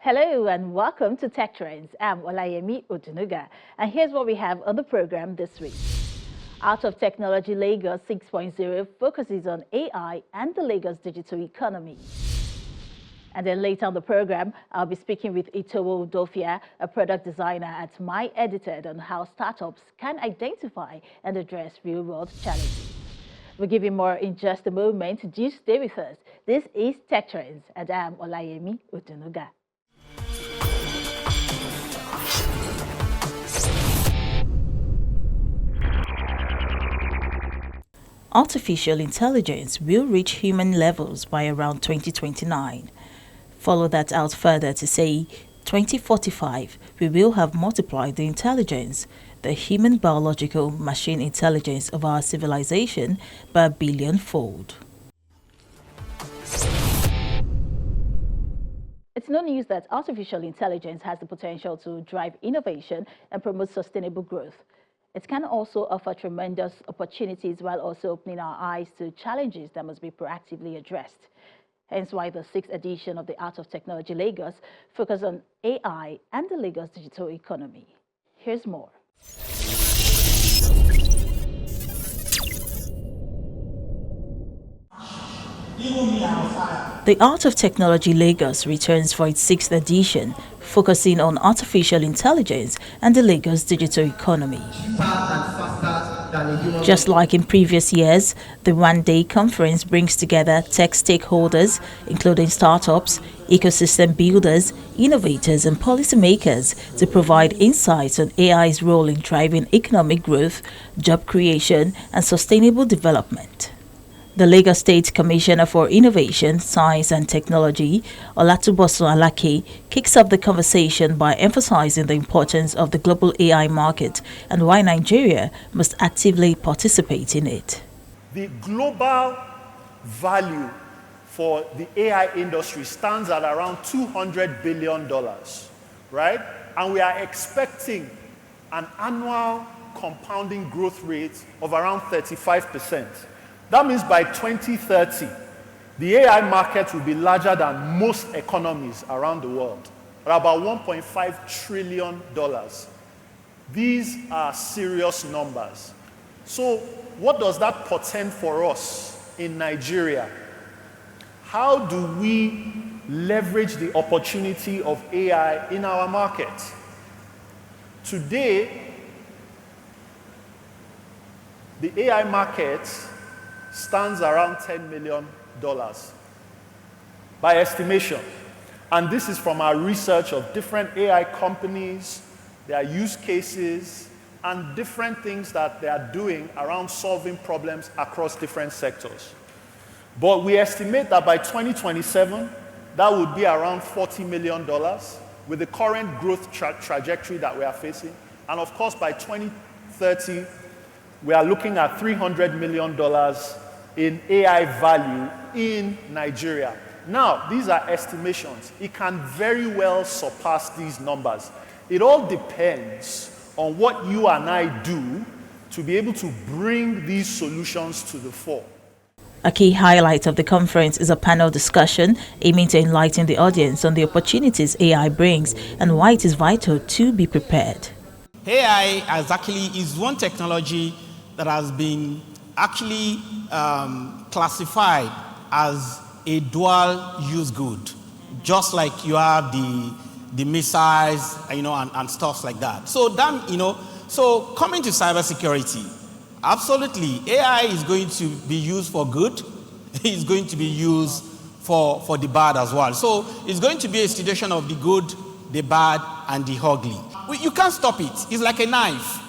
Hello and welcome to Tech Trends. I'm Olayemi Odunuga, and here's what we have on the program this week. Out of Technology Lagos 6.0 focuses on AI and the Lagos digital economy. And then later on the program, I'll be speaking with Itowo Udofia, a product designer at MyEdited, on how startups can identify and address real-world challenges. We'll give you more in just a moment. Do stay with us. This is Tech Trends, and I'm Olayemi Odunuga. Artificial intelligence will reach human levels by around 2029. Follow that out further to say 2045, we will have multiplied the intelligence, the human biological machine intelligence of our civilization by a billion-fold. It's no news that artificial intelligence has the potential to drive innovation and promote sustainable growth. It can also offer tremendous opportunities while also opening our eyes to challenges that must be proactively addressed. Hence why the 6th edition of the Art of Technology Lagos focuses on AI and the Lagos digital economy. Here's more. The Art of Technology Lagos returns for its 6th edition, focusing on artificial intelligence and the Lagos digital economy. Just like in previous years, the one-day conference brings together tech stakeholders, including startups, ecosystem builders, innovators, and policymakers to provide insights on AI's role in driving economic growth, job creation, and sustainable development. The Lagos State Commissioner for Innovation, Science and Technology, Olatubosun Alake, kicks off the conversation by emphasizing the importance of the global AI market and why Nigeria must actively participate in it. The global value for the AI industry stands at around $200 billion, right? And we are expecting an annual compounding growth rate of around 35%. That means by 2030, the AI market will be larger than most economies around the world, at about $1.5 trillion. These are serious numbers. So what does that portend for us in Nigeria? How do we leverage the opportunity of AI in our market? Today, the AI market stands around $10 million by estimation. And this is from our research of different AI companies, their use cases, and different things that they are doing around solving problems across different sectors. But we estimate that by 2027, that would be around $40 million with the current growth trajectory that we are facing. And of course, by 2030, we are looking at $300 million in AI value in Nigeria. Now, these are estimations. It can very well surpass these numbers. It all depends on what you and I do to be able to bring these solutions to the fore. A key highlight of the conference is a panel discussion aiming to enlighten the audience on the opportunities AI brings and why it is vital to be prepared. AI is one technology that has been classified as a dual-use good, just like you have the missiles, and stuff like that. So so coming to cybersecurity, absolutely, AI is going to be used for good. It's going to be used for the bad as well. So it's going to be a situation of the good, the bad, and the ugly. You can't stop it. It's like a knife.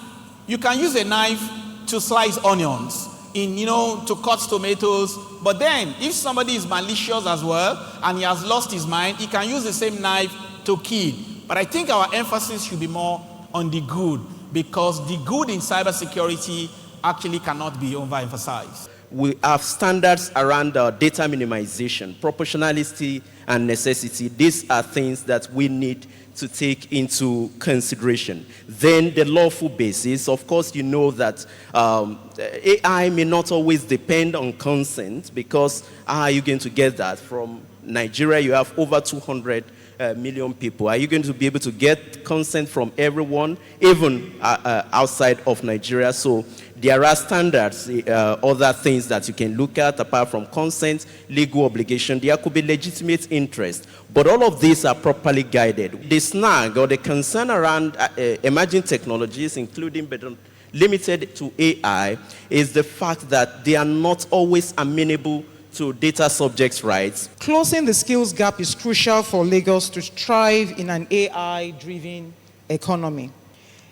You can use a knife to slice onions, to cut tomatoes. But then, if somebody is malicious as well, and he has lost his mind, he can use the same knife to kill. But I think our emphasis should be more on the good, because the good in cybersecurity actually cannot be overemphasized. We have standards around data minimization, proportionality, and necessity. These are things that we need to take into consideration. Then the lawful basis, of course, you know that AI may not always depend on consent, because how are you going to get that? From Nigeria, you have over 200 million people? Are you going to be able to get consent from everyone, even outside of Nigeria? So there are standards, other things that you can look at apart from consent, legal obligation. There could be legitimate interest. But all of these are properly guided. The snag or the concern around emerging technologies, including but limited to AI, is the fact that they are not always amenable to data subjects' rights. Closing the skills gap is crucial for Lagos to thrive in an AI-driven economy.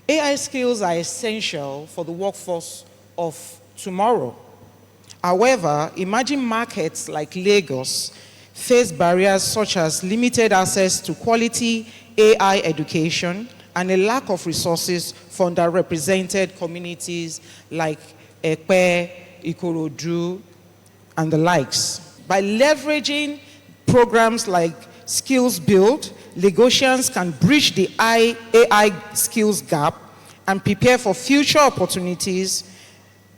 AI skills are essential for the workforce of tomorrow. However, emerging markets like Lagos face barriers such as limited access to quality AI education and a lack of resources for underrepresented communities like Ekpe, Ikorodu, and the likes. By leveraging programs like Skills Build, Lagosians can bridge the AI skills gap and prepare for future opportunities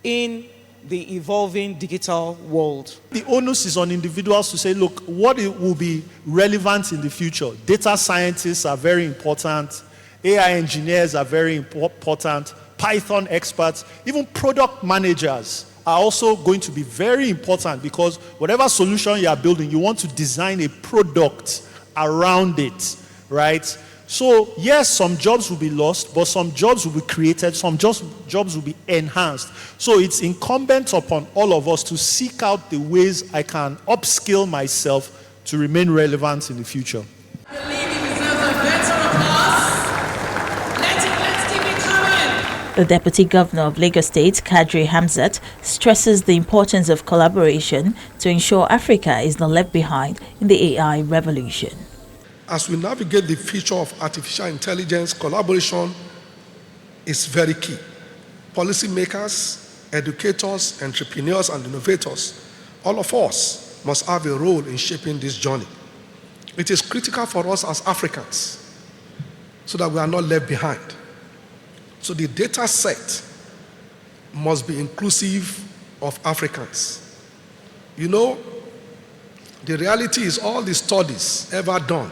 in the evolving digital world. The onus is on individuals to say, look, what will be relevant in the future? Data scientists are very important. AI engineers are very important. Python experts, even product managers are also going to be very important, because whatever solution you are building, you want to design a product around it, right? So yes, some jobs will be lost, but some jobs will be created, some jobs will be enhanced. So it's incumbent upon all of us to seek out the ways I can upskill myself to remain relevant in the future. The Deputy Governor of Lagos State, Kadri Hamzat, stresses the importance of collaboration to ensure Africa is not left behind in the AI revolution. As we navigate the future of artificial intelligence, collaboration is very key. Policymakers, educators, entrepreneurs, and innovators, all of us must have a role in shaping this journey. It is critical for us as Africans so that we are not left behind. So the data set must be inclusive of Africans. You know, the reality is all the studies ever done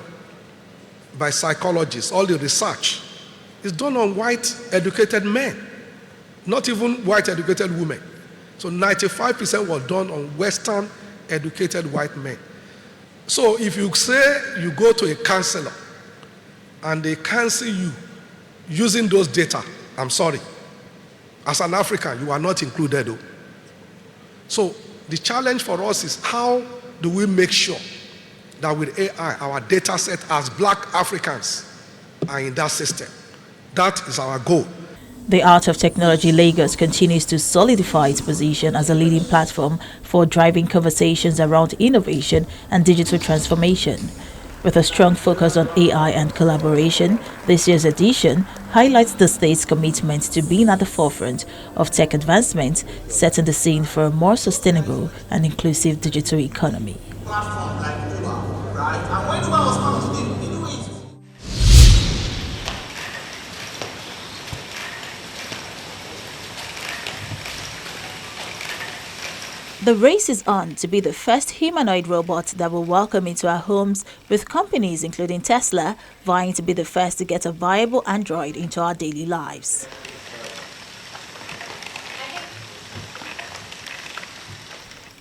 by psychologists, all the research, is done on white educated men, not even white educated women. So 95% was done on Western educated white men. So if you say you go to a counselor and they counsel you using those data, I'm sorry, as an African, you are not included though. So the challenge for us is, how do we make sure that with AI, our data set as Black Africans are in that system? That is our goal. The Art of Technology Lagos continues to solidify its position as a leading platform for driving conversations around innovation and digital transformation. With a strong focus on AI and collaboration, this year's edition highlights the state's commitment to being at the forefront of tech advancements, setting the scene for a more sustainable and inclusive digital economy. The race is on to be the first humanoid robot that will welcome into our homes, with companies including Tesla vying to be the first to get a viable android into our daily lives.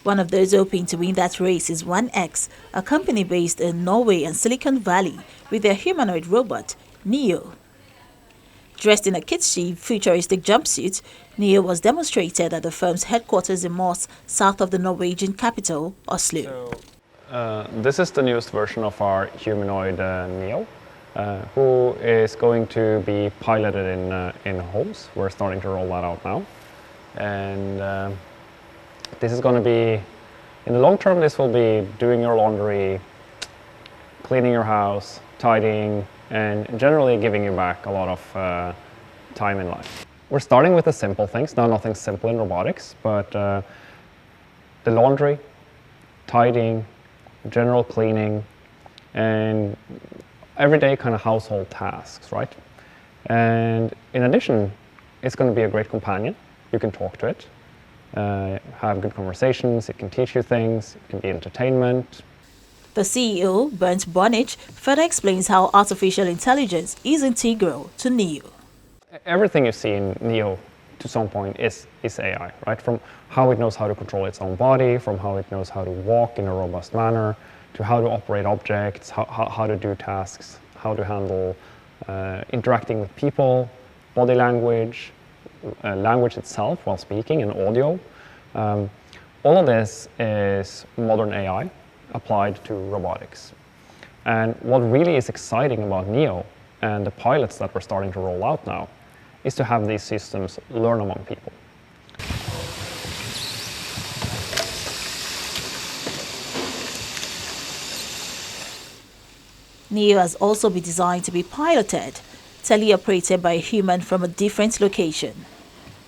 One of those hoping to win that race is 1X, a company based in Norway and Silicon Valley, with their humanoid robot, Neo. Dressed in a kitschy, futuristic jumpsuit, Neo was demonstrated at the firm's headquarters in Moss, south of the Norwegian capital, Oslo. This is the newest version of our humanoid Neo, who is going to be piloted in homes. We're starting to roll that out now. And this is going to be, in the long term, this will be doing your laundry, cleaning your house, tidying, and generally giving you back a lot of time in life. We're starting with the simple things. Now, nothing simple in robotics, but the laundry, tidying, general cleaning, and everyday kind of household tasks, right? And in addition, it's going to be a great companion. You can talk to it, have good conversations, it can teach you things, it can be entertainment. The CEO, Bernd Bonich, further explains how artificial intelligence is integral to NEO. Everything you see in NEO to some point is AI, right? From how it knows how to control its own body, from how it knows how to walk in a robust manner, to how to operate objects, how to do tasks, how to handle interacting with people, body language, language itself while speaking, and audio. All of this is modern AI applied to robotics. And what really is exciting about NEO and the pilots that we're starting to roll out now is to have these systems learn among people. NEO has also been designed to be piloted, teleoperated by a human from a different location.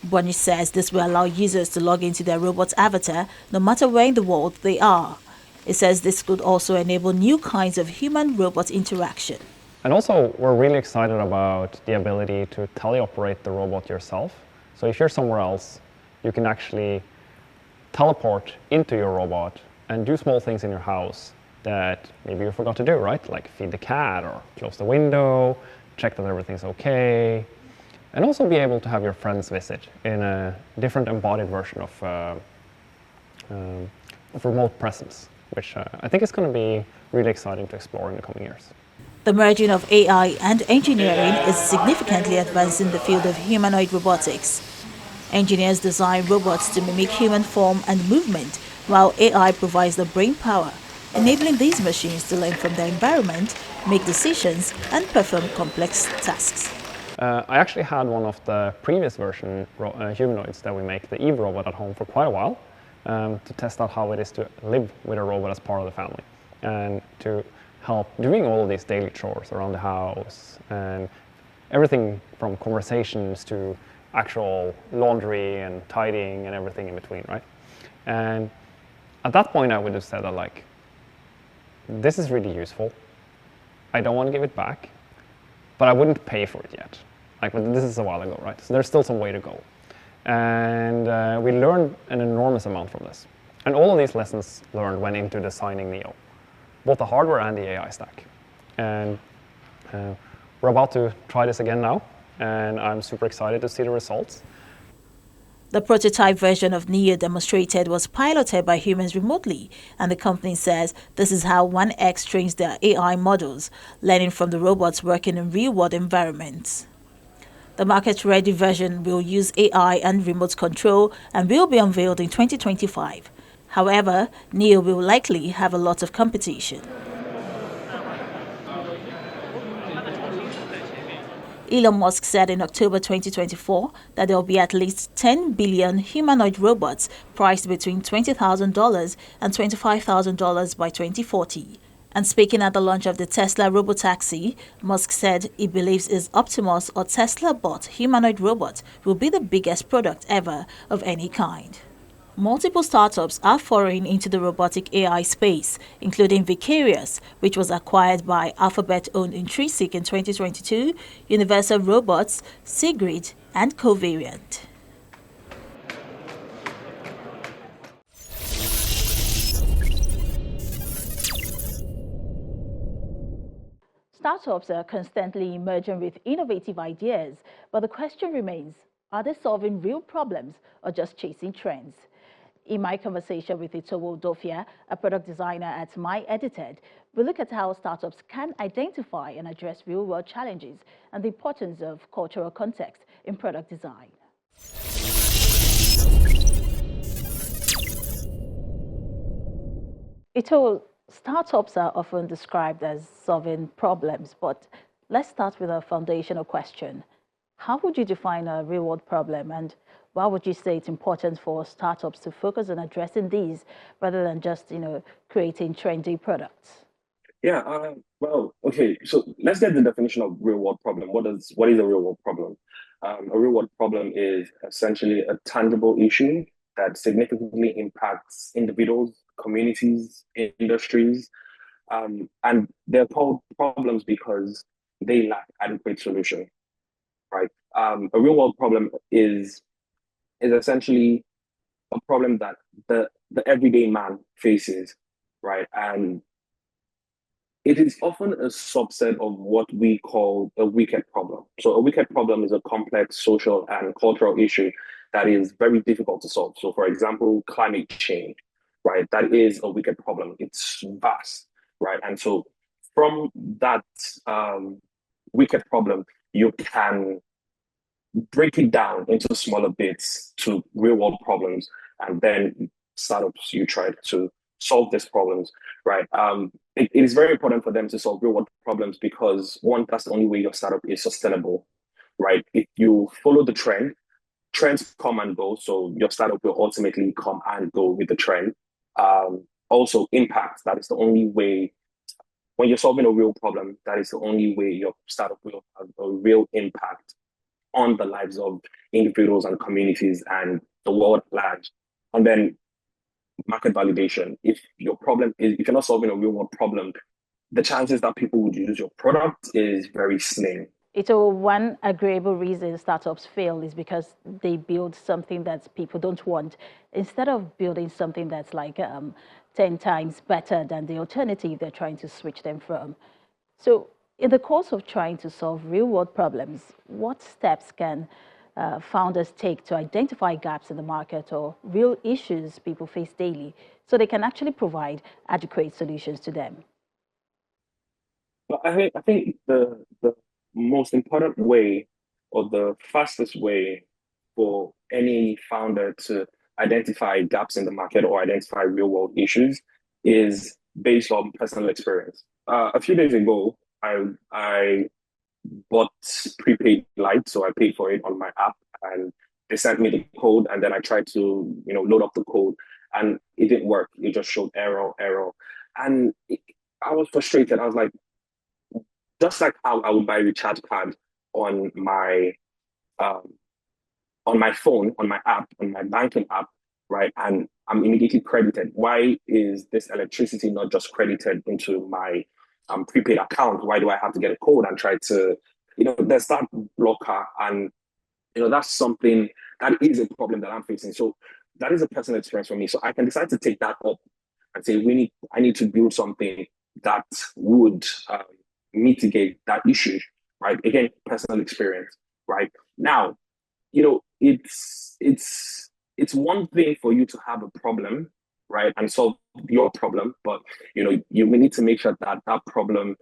Bonnie says this will allow users to log into their robot's avatar no matter where in the world they are. It says this could also enable new kinds of human-robot interaction. And also, we're really excited about the ability to teleoperate the robot yourself. So if you're somewhere else, you can actually teleport into your robot and do small things in your house that maybe you forgot to do, right? Like feed the cat or close the window, check that everything's okay, and also be able to have your friends visit in a different embodied version of remote presence, which I think is going to be really exciting to explore in the coming years. The merging of AI and engineering is significantly advancing the field of humanoid robotics. Engineers design robots to mimic human form and movement, while AI provides the brain power, enabling these machines to learn from their environment, make decisions, and perform complex tasks. I actually had one of the previous version humanoids that we make, the Eve robot, at home for quite a while to test out how it is to live with a robot as part of the family and to help doing all of these daily chores around the house and everything from conversations to actual laundry and tidying and everything in between, right? And at that point, I would have said that, like, this is really useful. I don't want to give it back, but I wouldn't pay for it yet. Like, but this is a while ago, right? So there's still some way to go. And we learned an enormous amount from this. And all of these lessons learned went into designing NEO, both the hardware and the AI stack. And we're about to try this again now, and I'm super excited to see the results. The prototype version of NEO demonstrated was piloted by humans remotely, and the company says this is how 1X trains their AI models, learning from the robots working in real-world environments. The market-ready version will use AI and remote control and will be unveiled in 2025. However, NEO will likely have a lot of competition. Elon Musk said in October 2024 that there will be at least 10 billion humanoid robots priced between $20,000 and $25,000 by 2040. And speaking at the launch of the Tesla robotaxi, Musk said he believes his Optimus or Tesla-bought humanoid robot will be the biggest product ever of any kind. Multiple startups are foraying into the robotic AI space, including Vicarious, which was acquired by Alphabet-owned Intrinsic in 2022, Universal Robots, Sigrid, and Covariant. Startups are constantly emerging with innovative ideas, but the question remains, are they solving real problems or just chasing trends? In my conversation with Itowo Dofia, a product designer at MyEdited, we look at how startups can identify and address real-world challenges and the importance of cultural context in product design. Itowo, startups are often described as solving problems, but let's start with a foundational question. How would you define a real-world problem, and why would you say it's important for startups to focus on addressing these rather than just, creating trendy products? Yeah, well, okay, so let's get the definition of real world problem. What is a real world problem? A real world problem is essentially a tangible issue that significantly impacts individuals, communities, industries, and they're called problems because they lack adequate solution, right? A real world problem is essentially a problem that the everyday man faces, right? And it is often a subset of what we call a wicked problem. So a wicked problem is a complex social and cultural issue that is very difficult to solve. So for example, climate change, right? That is a wicked problem. It's vast, right? And so from that wicked problem, you can break it down into smaller bits to real world problems, and then startups you try to solve these problems, right? It is very important for them to solve real world problems because one, that's the only way your startup is sustainable, right? If you follow the trend, trends come and go, so your startup will ultimately come and go with the trend. Also, impact. That is the only way. When you're solving a real problem, that is the only way your startup will have a real impact on the lives of individuals and communities and the world at large. And then market validation. If your problem is, if you're not solving a real world problem, the chances that people would use your product is very slim. So one agreeable reason startups fail is because they build something that people don't want, instead of building something that's like 10 times better than the alternative they're trying to switch them from. So in the course of trying to solve real-world problems, what steps can founders take to identify gaps in the market or real issues people face daily so they can actually provide adequate solutions to them? But I think the most important way or the fastest way for any founder to identify gaps in the market or identify real world issues is based on personal experience. A few days ago, I bought prepaid light, so I paid for it on my app, and they sent me the code, and then I tried to load up the code, and it didn't work. It just showed error, and I was frustrated. I was like, just like how I would buy a recharge card on um, my phone, on my app, on my banking app, right? And I'm immediately credited. Why is this electricity not just credited into my prepaid account? Why do I have to get a code and try to, there's that blocker, and that's something that is a problem that I'm facing. So that is a personal experience for me. So I can decide to take that up and say, I need to build something that would mitigate that issue, right? Again, personal experience, right? Now, it's one thing for you to have a problem, right, and solve your problem, but you will need to make sure that that problem,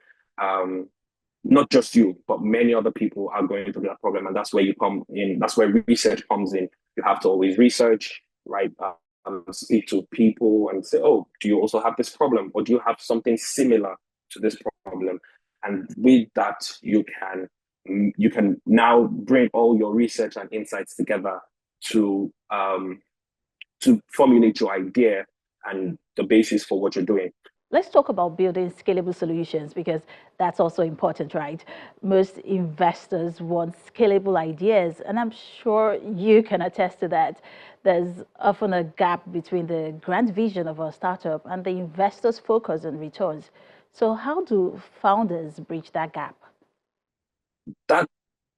not just you, but many other people are going through that problem, and that's where you come in. That's where research comes in. You have to always research, right? Speak to people and say, oh, do you also have this problem, or do you have something similar to this problem? And with that, you can now bring all your research and insights together to formulate your idea and the basis for what you're doing. Let's talk about building scalable solutions, because that's also important, right? Most investors want scalable ideas, and I'm sure you can attest to that. There's often a gap between the grand vision of a startup and the investor's focus on returns. So how do founders bridge that gap? That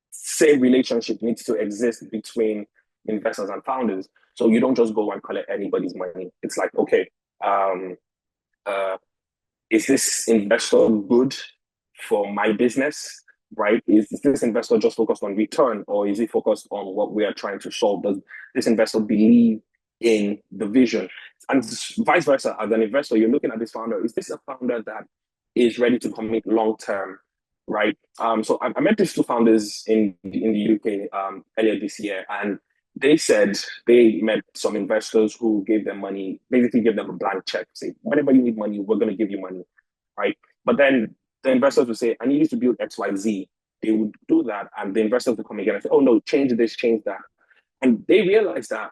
same relationship needs to exist between investors and founders. So you don't just go and collect anybody's money. It's like, okay, is this investor good for my business, right? Is this investor just focused on return, or is he focused on what we are trying to solve? Does this investor believe in the vision? And vice versa, as an investor, you're looking at this founder. Is this a founder that is ready to commit long term, right? So I met these two founders in the UK earlier this year, and they said they met some investors who gave them money, basically gave them a blank check, say, whenever you need money, we're going to give you money, right? But then the investors would say, I need you to build XYZ. They would do that, and the investors would come again and say, oh no, change this, change that. And they realized that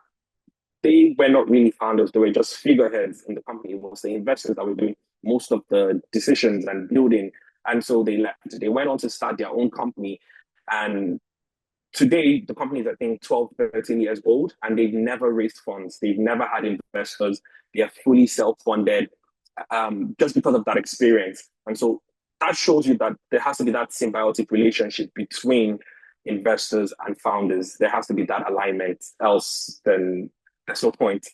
they were not really founders, they were just figureheads in the company. It was the investors that were doing most of the decisions and building. And so they left. They went on to start their own company. And today, the company is, I think, 12, 13 years old, and they've never raised funds. They've never had investors. They are fully self-funded just because of that experience. And so that shows you that there has to be that symbiotic relationship between investors and founders. There has to be that alignment, else then there's no point.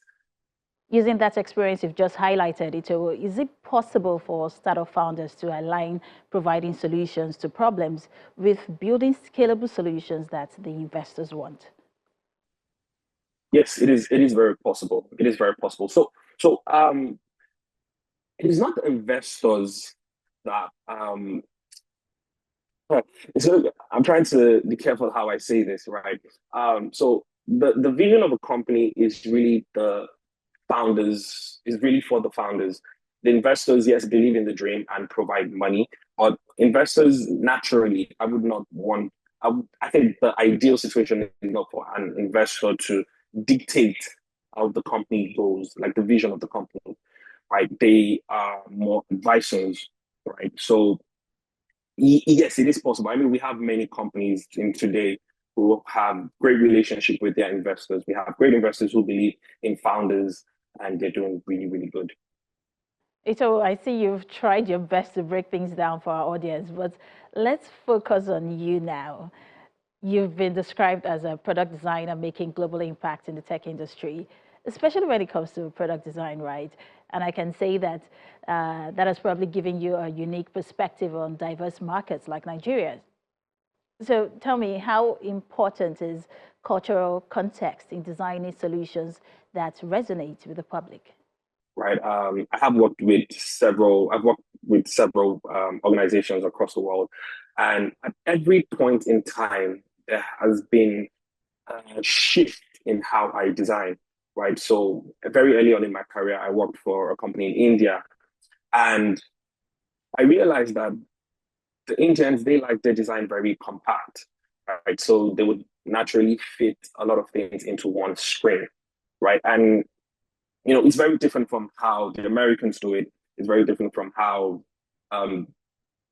Using that experience you've just highlighted, is it possible for startup founders to align providing solutions to problems with building scalable solutions that the investors want? Yes, it is. It is very possible. It is very possible. So it is not the investors that I'm trying to be careful how I say this, right? So the vision of a company is really the founders, is really for the founders. The investors, yes, believe in the dream and provide money, but investors naturally, I would not want. I think the ideal situation is not for an investor to dictate how the company goes, like the vision of the company, right? They are more advisors, right? So yes, it is possible. I mean, we have many companies in today who have great relationship with their investors. We have great investors who believe in founders, and they're doing really, really good. So I see you've tried your best to break things down for our audience, but let's focus on you now. You've been described as a product designer making global impact in the tech industry, especially when it comes to product design, right? And I can say that that has probably given you a unique perspective on diverse markets like Nigeria. So tell me, how important is cultural context in designing solutions that resonate with the public? Right. I have worked with several. I've worked with several organizations across the world, and at every point in time, there has been a shift in how I design. Right. So very early on in my career, I worked for a company in India, and I realized that the Indians, they like their design very compact. Right. So they would naturally fit a lot of things into one screen. Right. And it's very different from how the Americans do it. It's very different from how um,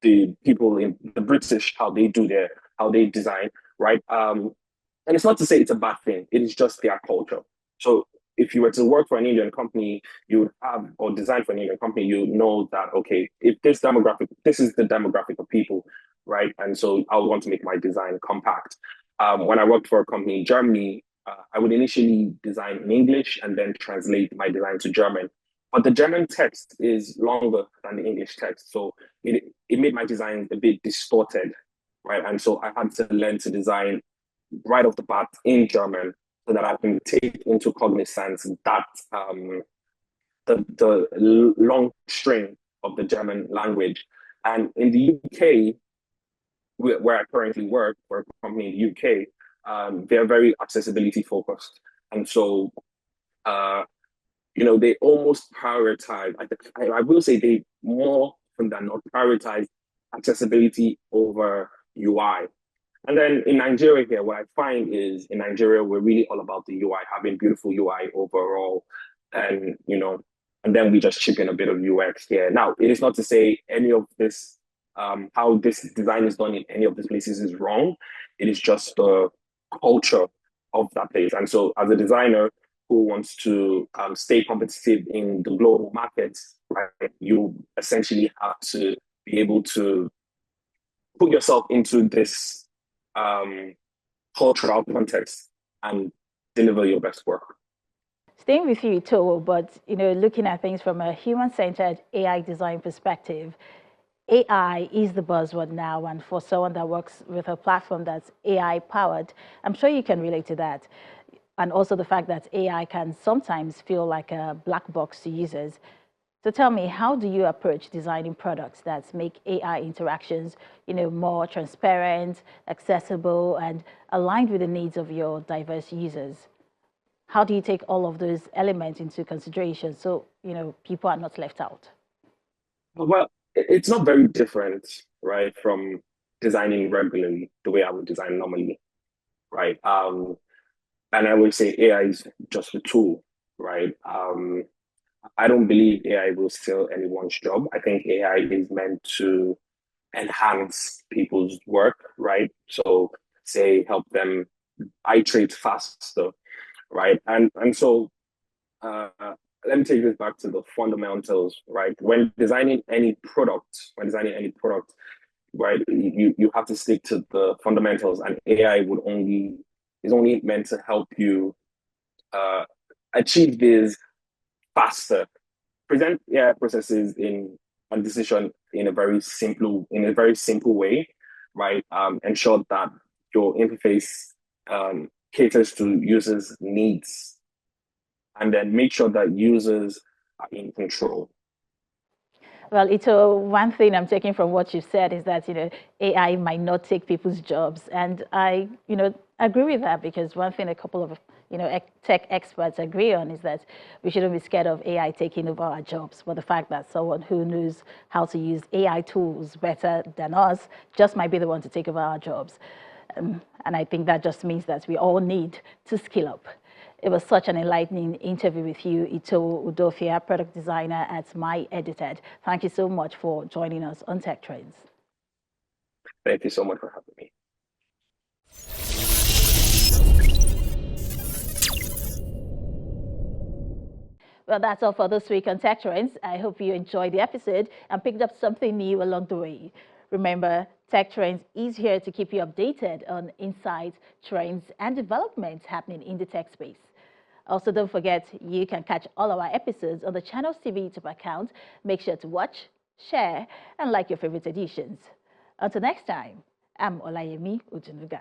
the people in the British, how they design, right? And it's not to say it's a bad thing. It is just their culture. So if you were to work for an Indian company, you would have, or design for an Indian company, you know that, okay, if this is the demographic of people, right? And so I would want to make my design compact. When I worked for a company in Germany, I would initially design in English and then translate my design to German. But the German text is longer than the English text. So it made my design a bit distorted, right? And so I had to learn to design right off the bat in German so that I can take into cognizance that the long string of the German language. And in the UK, where I currently work for a company in the UK, they're very accessibility focused. And so, they almost prioritize, I will say they more often than not prioritize accessibility over UI. And then in Nigeria here, what I find is in Nigeria, we're really all about the UI, having beautiful UI overall. And then we just chip in a bit of UX here. Now, it is not to say any of this, how this design is done in any of these places is wrong. It is just the culture of that place. And so as a designer who wants to stay competitive in the global markets, right, you essentially have to be able to put yourself into this cultural context and deliver your best work. Staying with you, Towo, but looking at things from a human-centered AI design perspective, AI is the buzzword now, and for someone that works with a platform that's AI powered, I'm sure you can relate to that. And also the fact that AI can sometimes feel like a black box to users. So tell me, how do you approach designing products that make AI interactions, more transparent, accessible, and aligned with the needs of your diverse users? How do you take all of those elements into consideration so, people are not left out? Well, it's not very different, right, from designing regularly the way I would design normally, right? And I would say AI is just a tool, right? I don't believe AI will steal anyone's job. I think AI is meant to enhance people's work, right? So say help them iterate faster, right? And so uh, let me take this back to the fundamentals, right? When designing any product, right, you have to stick to the fundamentals, and AI is only meant to help you achieve these faster. Present AI processes in a decision in a very simple way, right? Ensure that your interface caters to users' needs, and then make sure that users are in control. Well, Ito, one thing I'm taking from what you said is that, AI might not take people's jobs. And I, agree with that, because one thing a couple of, tech experts agree on is that we shouldn't be scared of AI taking over our jobs. But the fact that someone who knows how to use AI tools better than us just might be the one to take over our jobs. And I think that just means that we all need to skill up. It was such an enlightening interview with you, Ito Udofia, product designer at My Edited. Thank you so much for joining us on Tech Trends. Thank you so much for having me. Well, that's all for this week on Tech Trends. I hope you enjoyed the episode and picked up something new along the way. Remember, Tech Trends is here to keep you updated on insights, trends, and developments happening in the tech space. Also, don't forget, you can catch all our episodes on the Channels TV YouTube account. Make sure to watch, share, and like your favorite editions. Until next time, I'm Olayemi Ujunuga.